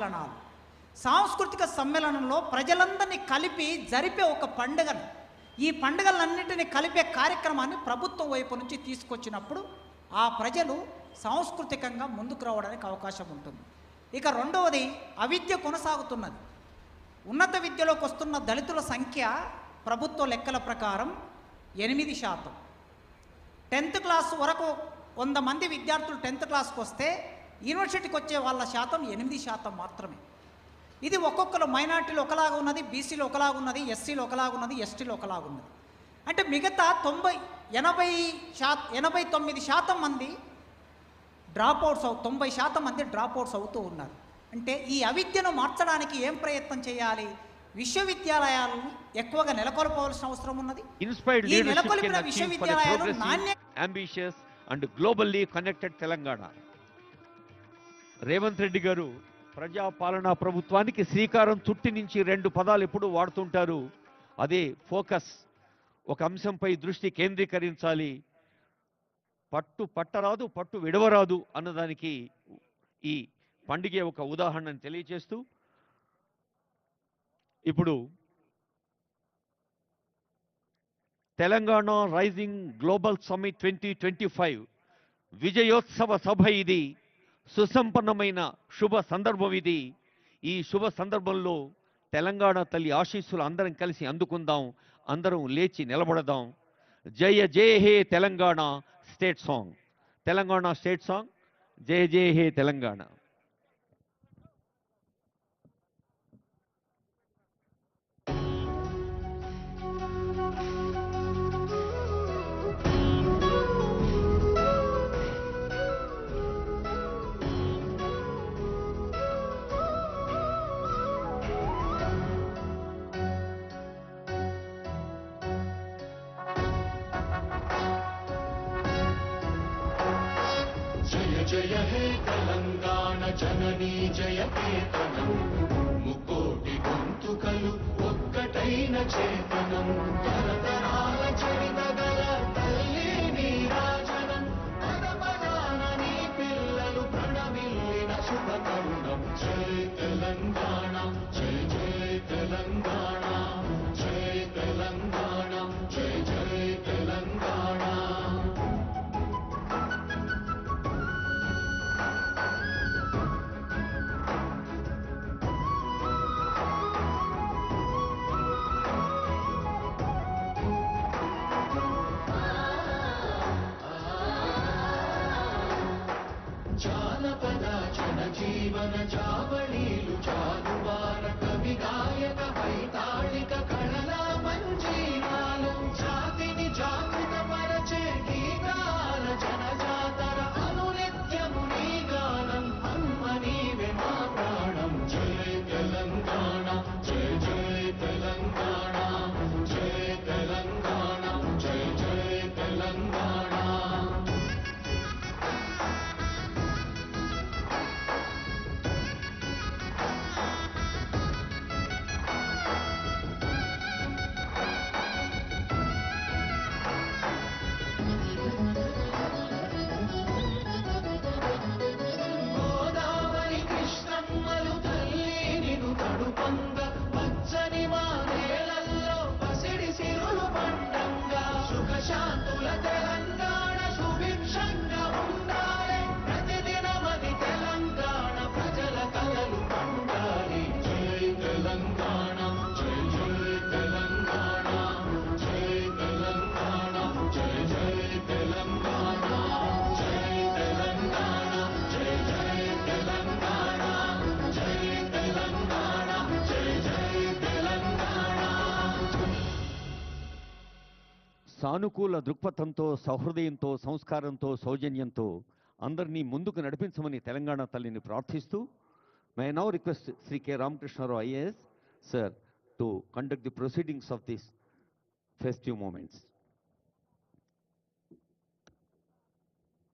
సమ్మేళనాలు. సాంస్కృతిక సమ్మేళనంలో ప్రజలందరినీ కలిపి జరిపే ఒక పండుగను, ఈ పండుగలన్నింటినీ కలిపే కార్యక్రమాన్ని ప్రభుత్వం వైపు నుంచి తీసుకొచ్చినప్పుడు ఆ ప్రజలు సాంస్కృతికంగా ముందుకు రావడానికి అవకాశం ఉంటుంది. ఇక రెండవది, అవిద్య కొనసాగుతున్నది. ఉన్నత విద్యలోకి వస్తున్న దళితుల సంఖ్య ప్రభుత్వ లెక్కల ప్రకారం 8%. 10th క్లాస్ వరకు 100 మంది విద్యార్థులు 10th క్లాస్కి వస్తే యూనివర్సిటీకి వచ్చే వాళ్ళ శాతం 8% మాత్రమే. ఇది ఒక్కొక్కరు మైనార్టీలు ఒకలాగా ఉన్నది, బీసీలు ఒకలాగా ఉన్నది, ఎస్సీలు ఒకలాగా ఉన్నది, ఎస్టీలు ఒకలాగా ఉన్నది. అంటే మిగతా 89% మంది డ్రాప్అవుట్స్ 90% మంది డ్రాప్అవుట్స్ అవుతూ ఉన్నారు. అంటే ఈ అవిద్యను మార్చడానికి ఏం ప్రయత్నం చేయాలి? విశ్వవిద్యాలయాలను ఎక్కువగా నెలకొల్పవలసిన అవసరం ఉన్నది. ఈ నెలకొల్పిన విశ్వవిద్యాలయాలు ambitious and globally connected Telangana. Revanth Reddy గారు ప్రజాపాలనా ప్రభుత్వానికి శ్రీకారం చుట్టి నుంచి 2 పదాలు ఎప్పుడు వాడుతుంటారు. అదే ఫోకస్. ఒక అంశంపై దృష్టి కేంద్రీకరించాలి. పట్టు పట్టరాదు, పట్టు విడవరాదు అన్నదానికి ఈ పండుగ ఒక ఉదాహరణను తెలియజేస్తూ, ఇప్పుడు తెలంగాణ రైజింగ్ గ్లోబల్ సమ్మిట్ 2025 విజయోత్సవ సభ ఇది. సుసంపన్నమైన శుభ సందర్భం ఇది. ఈ శుభ సందర్భంలో తెలంగాణ తల్లి ఆశీస్సులు అందరం కలిసి అందుకుందాం. అందరం లేచి నిలబడదాం. జయ జయ హే Telangana state song. Telangana state song. జయ జయ హే తెలంగాణ. జయ హే తెలంగాణ జననీ జయకేతనం, ముకోటి గొంతుకలు ఒక్కటైన చేతనం, తరతరాల చరితగల తల్లి నీరాజనం, పదపదాన నీ పిల్లలు ప్రణమిల్లిన శుభతరుణం. జై తెలంగాణ, జై జై తెలంగాణ, జై తెలంగాణ, జై జై తెలంగాణ. జానపద జనజీవన జావళీలు జాలువార కవి గాయక వైతాళిక కళల మంజీరాలు, జాతిని జాగృత పరచే గీతాల జనజాతర అనునిత్యము నీ గానం, అమ్మ నీవే మా ప్రాణం. జై తెలంగాణ, జై జై తెలంగాణ, జై తెలంగాణ, జై జై తెలంగాణ. గోదావరి కృష్ణమ్మలు తల్లి నిను తడుపంగ, పచ్చని మా నేలల్లో పసిడి సిరులు పండంగా, సుఖశాంతుల తెలంగాణ సుభిక్షంగా ఉండాలి. ప్రతిదినమది తెలంగాణ ప్రజల కలలు పండాలి. జై తెలంగాణ, జై జై తెలంగాణ, జై తెలంగాణ, జై జై తెలంగాణ, జై తెలంగాణ, జై జై తెలంగాణ, జై తెలంగాణ, జై జై తెలంగాణ. సానుకూల దృక్పథంతో, సహృదయంతో, సంస్కారంతో, సౌజన్యంతో అందరినీ ముందుకు నడిపించమని తెలంగాణ తల్లిని ప్రార్థిస్తూ, may now request Shri K Ramakrishna Rao IAS sir to conduct the proceedings of this festive moments.